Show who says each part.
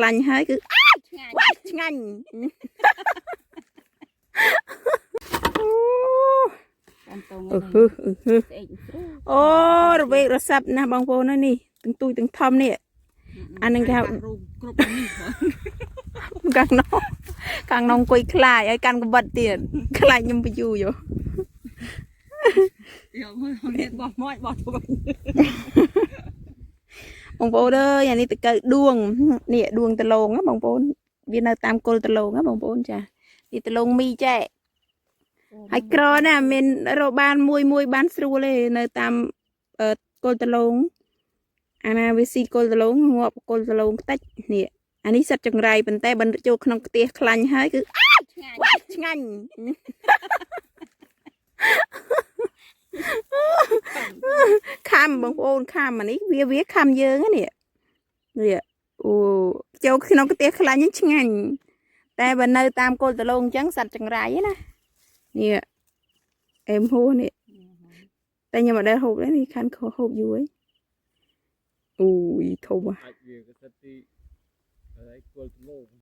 Speaker 1: ខ្លាញ់ហើយគឺវ៉ាឆ្ងាញ់អូរវេករសាប់ណាបងប្អូននេះទាំងទូចទាំងធំនេះអានឹងគេហៅគ្រប់នេះខាងនងអង្គុយខ្លាចហើយកាន់កបិតទៀតខ្លាចខ្ញុំបញ្យូរយោបោះមកបោះទៅបងប្អូនអើយអានេះតកៅដួងនេះដួងតឡងណាបងប្អូនវានៅតាមគល់តឡងណាបងប្អូនចានេះតឡងមីចែហើយក្រណាមានរកបានមួយបានស្រួលទេនៅតាមគល់តឡងអាណាវាស៊ីគល់តឡងងាប់គល់តឡងខ្ទេចនេះអានេះសិតចង្រៃប៉ុន្តែបើចូលក្នុងផ្ទះខ្លាញ់ហើយគឺឆ្ងាញ់ខំបងប្អូនខំអានេះវាខំយើងនេះអូចូលក្នុងផ្ទះខ្លាញ់ឆ្ងាញ់តែបើនៅតាមគល់តឡងអញ្ចឹងសត្វចង្រៃណានេះអេមហូនេះតែខ្ញុំអត់ដែលហូបទេនេះខាន់ខហូបយូរហើយអូយធំ